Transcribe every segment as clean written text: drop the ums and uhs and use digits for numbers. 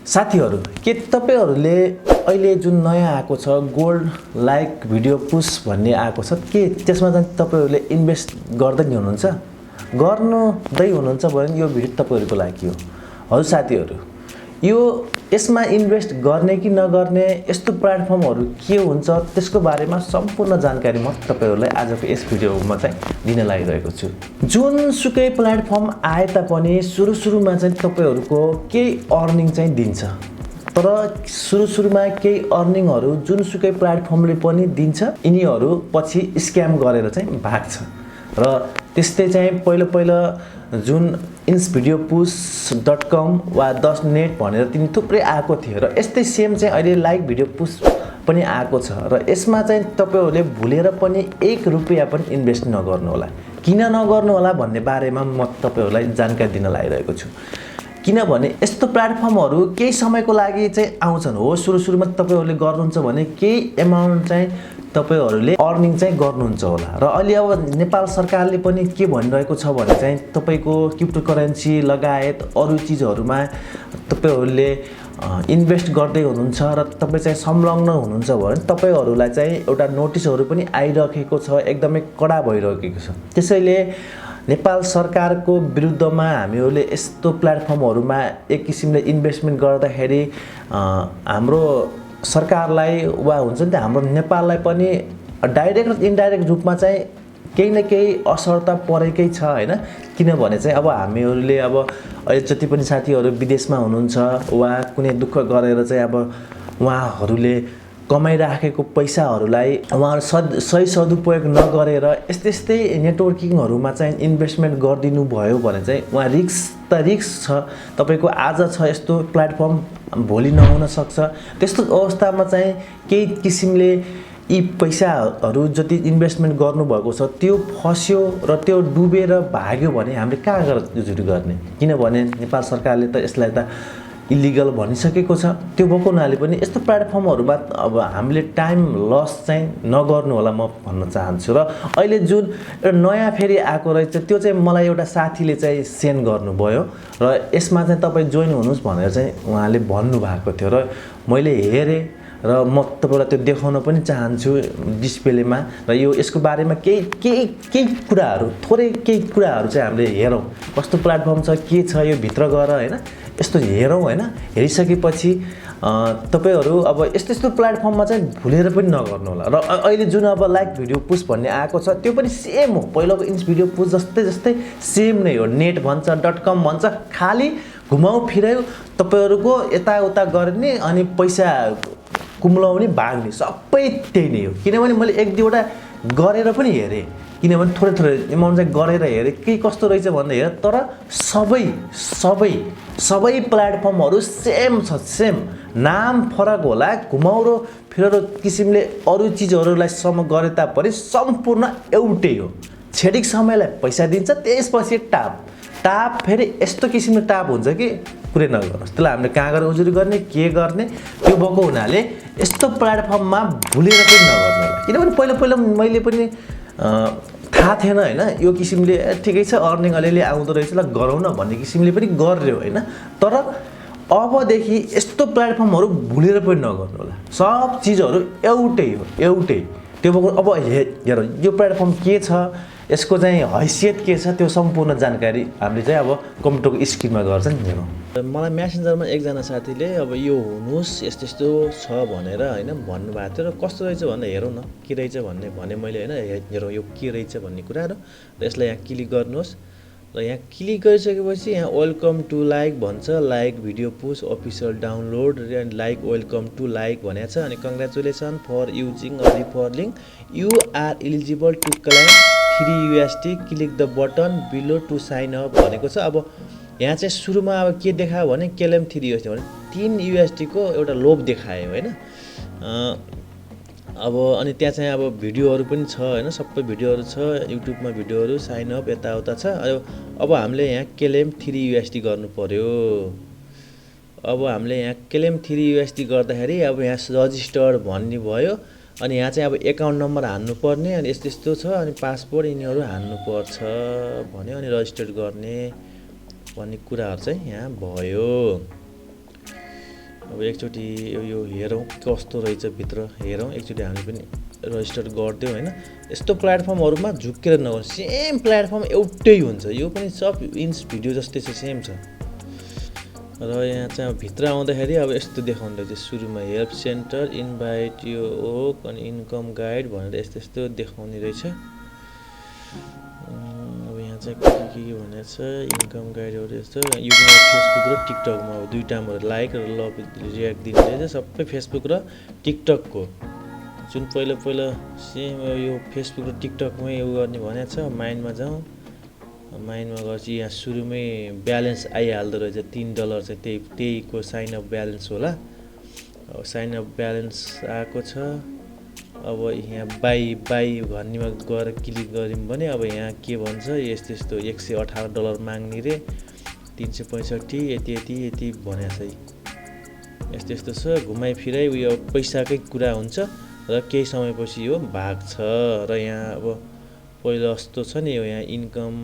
साथीहरु के तपाईहरुले अहिले जुन नयाँ आएको छ गोल्ड लाइक भिडियो पुश भन्ने आएको छ के त्यसमा चाहिँ तपाईहरुले इन्भेस्ट गर्दै हुनुहुन्छ गर्नुदै हुनुहुन्छ भने यो भिडियो तपाईहरुको लागि हो। हजुर साथीहरु यो यसमा इन्भेस्ट गर्ने कि नगर्ने यस्तो प्लेटफर्महरु के हुन्छ त्यसको बारेमा सम्पूर्ण जानकारी म तपाईहरुलाई आजको यस भिडियोमा चाहिँ दिन लागिरहेको छु। जुन सुकै प्लेटफर्म आए तापनि सुरुमा चाहिँ तपाईहरुको केही अर्निङ चाहिँ दिन्छ, तर सुरुमा केही अर्निङहरु जुन सुकै प्लेटफर्मले पनि दिन्छ यिनीहरु पछि स्क्याम गरेर चाहिँ भाग्छ र त्यस्तै चाहिँ पहिलो जुन insvideopush.com वा 10 नेट भनेर तिनी थुप्रै आएको थियो र यस्तै सेम चाहिँ अहिले लाइक भिडियो पुश पनि आएको छ र यसमा चाहिँ तपाईहरुले भुलेर पनि 1 रुपैयाँ पनि इन्भेस्ट नगर्नु होला। किन नगर्नु होला भन्ने बारेमा म तपाईहरुलाई जानकारी दिन लागिरहेको छु। किनभने यस्तो प्लेटफर्महरु केही समयको लागि चाहिँ आउँछन् हो, सुरुमा तपाईहरुले गर्नुहुन्छ भने केही अमाउन्ट चाहिँ तपाईहरुले अर्निङ चाहिँ गर्नुहुन्छ होला र अहिले अब नेपाल सरकारले पनि के भनिरहेको छ भने चाहिँ तपाईको क्रिप्टोकरेन्सी लगायत अरु चीजहरुमा तपाईहरुले इन्भेस्ट गर्दै हुनुहुन्छ र तपाई चाहिँ संलग्न हुनुहुन्छ भने तपाईहरुलाई चाहिँ एउटा नोटिसहरु पनि आइराखेको छ, एकदमै कडा भइरहेको छ। त्यसैले नेपाल सरकारको विरुद्धमा हामीहरूले यस्तो प्लेटफर्महरुमा एक किसिमले इन्भेस्टमेन्ट गर्दाखेरि हाम्रो सरकारलाई वा हुन्छ नि हाम्रो नेपाललाई पनि डाइरेक्ट र इन्डाइरेक्ट रूपमा चाहिँ केही न केही असर त परेकै छ हैन। किनभने चाहिँ अब हामीहरूले अब अहिले जति पनि साथीहरु विदेशमा हुनुहुन्छ वा कुनै दुःख गरेर चाहिँ अब उहाँहरूले कमाइराखेको पैसाहरुलाई उहाँहरु सही सदुपयोग नगरेर यस्तै नेटवर्किङहरुमा चाहिँ इन्भेस्टमेन्ट गर्दिनु भयो भने चाहिँ उहाँ रिस्क छ। तपाईको आज छ यस्तो प्लेटफर्म भोलि नहुन सक्छ। त्यस्तो अवस्थामा चाहिँ केही किसिमले यी पैसाहरु जति इन्भेस्टमेन्ट गर्नु भएको छ त्यो फस्यो र त्यो डुबेर भाग्यो भने हामीले कहाँ गएर जुट गर्ने। किनभने नेपाल सरकारले त यसलाई त इलिगल भनिसकेको छ। त्यो भएको हुनाले पनि यस्तो प्लेटफर्महरुमा अब हामीले टाइम लस चाहिँ नगर्नु होला म भन्न चाहन्छु। र अहिले जुन एउटा नयाँ फेरि आएको रहेछ त्यो चाहिँ मलाई एउटा साथीले चाहिँ सेन्ड गर्नुभयो र यसमा चाहिँ तपाई जोइन हुनुस् भनेर चाहिँ उहाँले भन्नु भएको थियो र मैले हेरे र म तपाईलाई त्यो देखाउन पनि चाहन्छु डिस्प्लेमा। र यो यसको बारेमा केही कुराहरु थोरै केही कुराहरु चाहिँ हामीले हेरौं कस्तो प्लेटफर्म छ के छ यो भित्र गएर हैन यस्तो हेरौं हैन। हेरिसकेपछि तपाईहरु अब यस्तो प्लेटफर्ममा चाहिँ भुलेर पनि नगर्नु होला। र अहिले जुन अब लाइक भिडियो पुश भन्ने आएको छ त्यो पनि सेम हो, पहिलोको इन्स भिडियो पुश जस्तै सेम नै हो। नेट भन्छ .com भन्छ, खाली घुमाउ फिराउ तपाईहरुको यताउता गर्ने अनि पैसा कुम्लाउने भाग्ने सबै त्यही नै हो। किनभने मैले एक दुईवटा गरेर पनि हेरे, किनभने थोरै अमाउन्ट चाहिँ गरेर हेरे के कस्तो रहेछ भन्दा हेर, तर सबै प्लेटफर्महरु सेम छ, सेम नाम फरक होला, घुमाउरो फिराउरो किसिमले अरु चीजहरुलाई सम गरे तापनि सम्पूर्ण एउटै हो। छेडिक समयलाई पैसा दिन्छ, त्यसपछि टाप फेरि यस्तो किसिमले टाप हुन्छ कि कुरै नगर्नुस्। त्यसलाई हामीले कहाँ गएर उजुरी गर्ने के गर्ने त्यो भएको हुनाले यस्तो प्लेटफर्ममा भुलेर पनि नगर्नु होला। किनभने पहिला मैले पनि थाहा थिएन हैन यो किसिमले ठिकै छ अर्निङ अलिअलि आउँदो रहेछ ल गरौँ न भन्ने किसिमले पनि गर्यो हैन। तर अबदेखि यस्तो प्लेटफर्महरु भुलेर पनि नगर्नु होला। सब चीजहरु एउटै हो, एउटै। त्यो भएको अब हेर यो प्लेटफर्म के छ, यसको चाहिँ हैसियत के छ, त्यो सम्पूर्ण जानकारी हामीले चाहिँ अब कम्प्युटरको स्क्रिनमा गर्छ नि हेरौँ। मलाई मेसेन्जरमा एकजना साथीले अब यो हुनुस् यस्तो छ भनेर हैन भन्नुभएको थियो र कस्तो रहेछ भनेर हेरौँ न के रहेछ भने मैले हैन हेरौँ यो के रहेछ भन्ने कुरा र यसलाई यहाँ क्लिक गर्नुहोस् र यहाँ क्लिक गरिसकेपछि यहाँ वेलकम टु लाइक भन्छ, like video push official download and like welcome to like भनेको छ। अनि congratulation for using a refer link you are eligible to claim $3 click the button below to sign up भनेको छ। अब यहाँ चाहिँ सुरुमा अब के देखायो भने क्लेम $3 भने $3 को एउटा लोभ देखायो हैन। अब अनि त्यहाँ चाहिँ अब भिडियोहरु पनि छ हैन, सबै भिडियोहरु छ, युट्युबमा भिडियोहरु साइन अप यताउता छ। अब हामीले यहाँ क्लेम $3 गर्नु पर्यो। अब हामीले यहाँ क्लेम $3 गर्दाखेरि अब यहाँ रजिस्टर भन्ने भयो। अनि यहाँ चाहिँ अब एकाउन्ट नम्बर हान्नु पर्ने अनि यस्तो छ अनि पासपोर्ट यिनीहरु हान्नु पर्छ भन्यो अनि रजिस्टर गर्ने भन्ने कुराहरु चाहिँ यहाँ भयो। अब एकचोटि यो हेरौँ कस्तो रहेछ भित्र हेरौँ एकचोटि हामीले पनि रजिस्टर गरिदिउँ हैन। यस्तो प्लेटफर्महरुमा झुक्केर नगर्नु, सेम प्लेटफर्म एउटै हुन्छ, यो पनि सब इन्स भिडियो जस्तै छ, सेम छ। र यहाँ चाहिँ अब भित्र आउँदाखेरि अब यस्तो देखाउँदै छ सुरुमा हेल्प सेन्टर, इन्भाइट यो ओक अनि इन्कम गाइड भनेर यस्तो यस्तो देखाउने रहेछ। अब यहाँ चाहिँ के भनेको छ इन्कम गाइडहरु यस्तो युट्युब, फेसबुक र टिकटकमा अब दुईटामा लाइक र लभ रियाक्ट दिने रहेछ, सबै फेसबुक र टिकटकको। जुन पहिला सेम यो फेसबुक र टिकटकमै यो गर्ने भनेको छ। माइनमा जाउँ, माइनमा गएपछि यहाँ सुरुमै ब्यालेन्स आइहाल्दो रहेछ $3 चाहिँ त्यहीको साइन अप ब्यालेन्स होला। अब साइन अप ब्यालेन्स आएको छ। अब यहाँ बाई भन्नेमा गएर क्लिक गर्यौँ भने अब यहाँ के भन्छ यस्तो यस्तो $118 माग्ने रे, 365 यति भनेको छ। यस्तो यस्तो छ, घुमाइ फिराइ उयो पैसाकै कुरा हुन्छ र केही समयपछि यो भाग्छ। र यहाँ अब पहिला जस्तो छ नि यो यहाँ इन्कम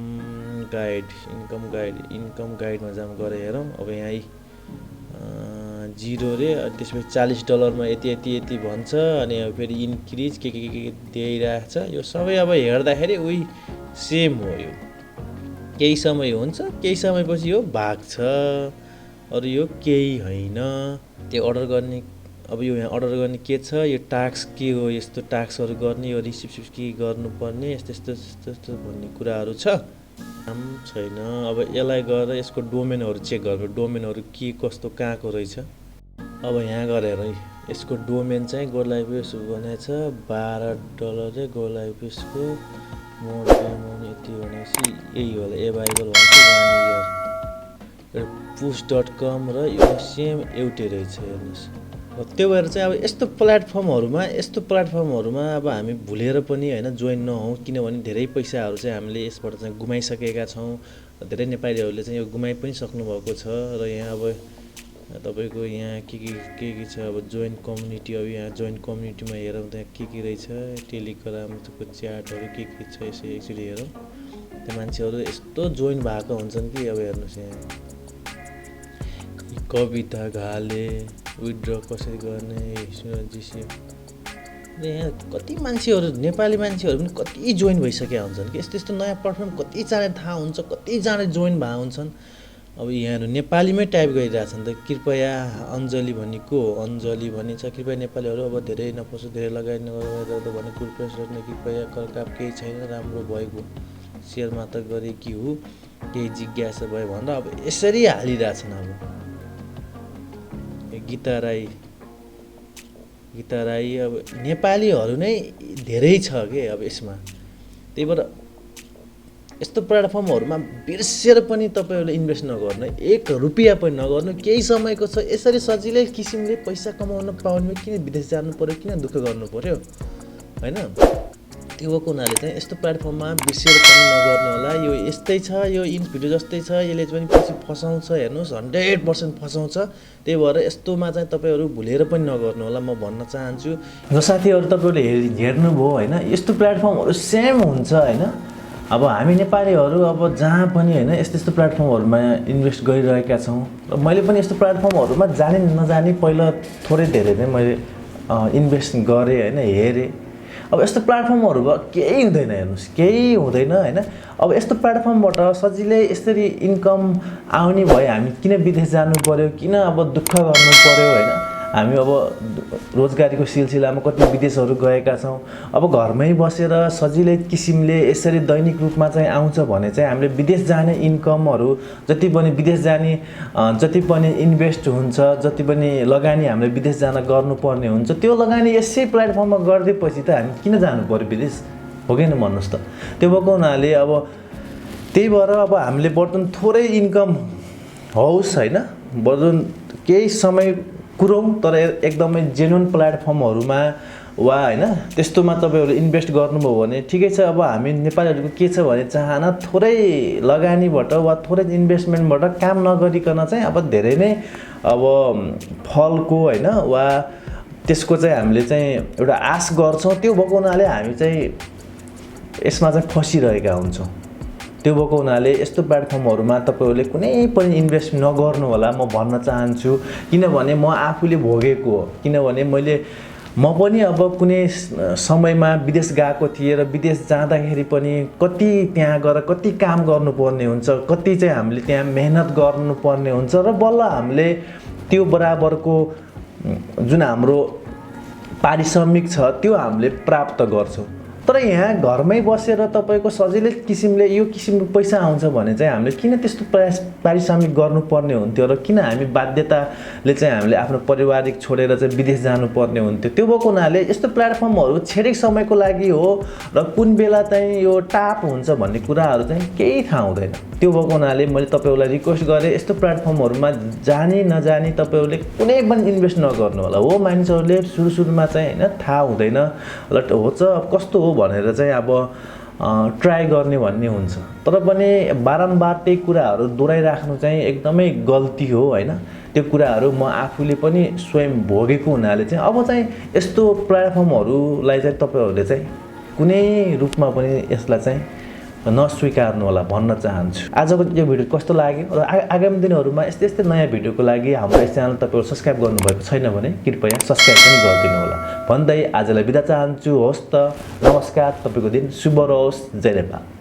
गाइडमा जाम गएर हेरौँ। अब यहाँ 0 रे, त्यसपछि $40 मा यति भन्छ अनि अब फेरि इन्क्रिज के दिइरहेको छ। यो सबै अब हेर्दाखेरि उही सेम हो। यो केही समय हुन्छ, केही समयपछि यो भाग्छ, अरु यो केही हैन। त्यो अर्डर गर्ने, अब यो यहाँ अर्डर गर्ने के छ, यो टास्क के हो, यस्तो टास्कहरु गर्ने, यो रिसिभ के गर्नुपर्ने, यस्तो भन्ने कुराहरु छ। नाम छैन। अब यसलाई गएर यसको डोमेनहरु चेक गर्नु, डोमेनहरु के कस्तो कहाँको रहेछ। अब यहाँ गएर यसको डोमेन चाहिँ गोलाइपुस भनेको छ $12 रे गोलाइपुसको मोड यति भनेपछि यही होला एभाइलेबल भन्छ 1 इयर। push.com र यो सेम एउटै रहेछ हेर्नुस्। त्यो भएर चाहिँ अब यस्तो प्लेटफर्महरुमा अब हामी भुलेर पनि हैन जोइन नहौं, किनभने धेरै पैसाहरु चाहिँ हामीले यसबाट चाहिँ गुमाइसकेका छौं। धेरै नेपालीहरुले चाहिँ यो गुमाइ पनि सक्नु भएको छ। र यहाँ अब तपाईको यहाँ के छ, अब जोइन कम्युनिटी, अब यहाँ जोइन कम्युनिटीमा हेरौँ त्यहाँ के रहेछ, टेलिग्रामको च्याटहरु के छ यसो एकचोटि हेरौँ। त्यो मान्छेहरु यस्तो जोइन भएको हुन्छन् कि अब हेर्नुस् यहाँ कविता घाले विथड्र कसरी गर्ने जी सी। यहाँ कति मान्छेहरु नेपाली मान्छेहरु पनि कति जोइन भइसकेका हुन्छन् कि यस्तो नयाँ प्लेटफर्म कति जाने थाहा हुन्छ, कति जाने जोइन भए हुन्छन्। अब यहाँ नेपालीमै टाइप गरिरहेछन् त कृपया अञ्जली भनेको अञ्जली भनिन्छ, कृपया नेपालीहरु अब धेरै नपसो, धेरै लगाइ नगर्नु भने कृपया गर्ने, कृपया करकाप केही छैन, राम्रो भएको शेयर मात्र गरे कि हो, केही जिज्ञासा भयो भनेर अब यसरी हालिरहेछन्। अब गीता राई अब नेपालीहरु नै धेरै छ के अब यसमा। त्यही भएर यस्तो प्लेटफर्महरुमा बिर्सेर पनि तपाईहरुले इन्भेस्ट नगर्नु, ₹1 पनि नगर्नु, केही समयको छ। यसरी सजिलै किसिमले पैसा कमाउन पाउने किन विदेश जानु पर्यो, किन दुःख गर्नु पर्यो हैन। त्यो भएको हुनाले चाहिँ यस्तो प्लेटफर्ममा बिर्सेर पनि नगर्नु होला। यो यस्तै छ, यो इन्स भिडियो जस्तै छ, यसले पनि पछि फसाउँछ हेर्नुस्, 100% फसाउँछ। त्यही भएर यस्तोमा चाहिँ तपाईहरु भुलेर पनि नगर्नु होला म भन्न चाहन्छु। र साथीहरु तपाईहरुले हेर्नुभयो हैन, यस्तो प्लेटफर्महरु सेम हुन्छ हैन। अब हामी नेपालीहरु अब जहाँ पनि हैन यस्तो प्लेटफर्महरुमा इन्भेस्ट गरिरहेका छौं। र मैले पनि यस्तो प्लेटफर्महरुमा जाने नजाने पहिला थोरै धेरै नै मैले इन्भेस्ट गरे हैन, हेरे। अब यस्तो प्लेटफर्महरुमा केही हुँदैन हेर्नुस्, केही हुँदैन हैन। अब यस्तो प्लेटफर्मबाट सजिलै यसरी इन्कम आउने भए हामी किन विदेश जानु पर्यो, किन अब दुःख गर्नु पर्यो हैन। हामी अब रोजगारीको सिलसिलामा कति विदेशहरु गएका छौं। अब घरमै बसेर सजिलै किसिमले यसरी दैनिक रूपमा चाहिँ आउँछ भने चाहिँ हामीले विदेश जाने इन्कमहरु जति पनि विदेश जाने जति पनि इन्भेस्ट हुन्छ, जति पनि लगानी हामीले विदेश जान गर्नुपर्ने हुन्छ, त्यो लगानी यसै प्लेटफर्ममा गर्दैपछि त हामी किन जानु पर्यो विदेश, हो किन भन्नुस् त। त्यो भएको हुनाले अब त्यही भएर अब हामीले बर्तन थोरै इन्कम होस् हैन, बर्तन केही समय कुरौं, तर एकदमै जेन्युन प्लेटफर्महरुमा वा हैन त्यस्तोमा तपाईहरु इन्भेस्ट गर्नुभयो भने ठिकै छ। अब हामी नेपालीहरुको के छ भने चाहना थोरै लगानीबाट वा थोरै इन्भेस्टमेन्टबाट काम नगरिकन चाहिँ अब धेरै नै अब फलको हैन वा त्यसको चाहिँ हामीले चाहिँ एउटा आश गर्छौं। त्यो भएको हुनाले हामी चाहिँ यसमा चाहिँ फसिरहेका हुन्छौं। त्यो भएको हुनाले यस्तो प्लेटफर्महरुमा तपाईहरुले कुनै पनि इन्भेस्ट नगर्नु होला म भन्न चाहन्छु किनभने म आफूले भोगेको हो किनभने म पनि अब कुनै समयमा विदेश गएको थिएँ र विदेश जाँदाखेरि पनि कति त्यहाँ गएर कति काम गर्नुपर्ने हुन्छ कति चाहिँ हामीले त्यहाँ मेहनत गर्नुपर्ने हुन्छ र बल्ल हामीले त्यो बराबरको जुन हाम्रो पारिश्रमिक छ त्यो हामीले प्राप्त गर्छौं तर यहाँ घरमै बसेर तपाईको सजिलै किसिमले यो किसिमको पैसा आउँछ भने चाहिँ हामीले किन त्यस्तो पारिश्रमिक गर्नुपर्ने हुन्थ्यो र किन हामी बाध्यताले चाहिँ हामीले आफ्नो पारिवारिक छोडेर चाहिँ विदेश जानुपर्ने हुन्थ्यो त्यो भएको हुनाले यस्तो प्लेटफर्महरु क्षणिक समयको लागि हो र कुन बेला चाहिँ यो टाप हुन्छ भन्ने कुराहरु चाहिँ केही थाहा हुँदैन त्यो भएको हुनाले मैले तपाईहरुलाई रिक्वेस्ट गरे यस्तो प्लेटफर्महरुमा जानी नजानी तपाईहरुले कुनै पनि इन्भेस्ट नगर्नु होला हो मानिसहरुले सुरुमा चाहिँ हैन थाहा हुँदैन ल होच कस्तो हो भनेर चाहिँ अब ट्राई गर्ने भन्ने हुन्छ तर पनि बारम्बार त्यही कुराहरु दोहोर्याइराख्नु चाहिँ एकदमै गल्ती हो हैन त्यो कुराहरु म आफूले पनि स्वयं भोगेको हुनाले चाहिँ अब चाहिँ यस्तो प्लेटफर्महरुलाई चाहिँ तपाईहरुले चाहिँ कुनै रूपमा पनि यसलाई चाहिँ नस्वीकार्नु होला भन्न चाहन्छु आजको यो भिडियो कस्तो लाग्यो र आगामी दिनहरुमा यस्तै नयाँ भिडियोको लागि हाम्रो यस च्यानल तपाईहरु सब्स्क्राइब गर्नुभएको छैन भने कृपया सब्स्क्राइब पनि गरिदिनु होला भन्दै आजलाई बिदा चाहन्छु होस् त नमस्कार तपाईको दिन शुभ रहोस् जय नेपाल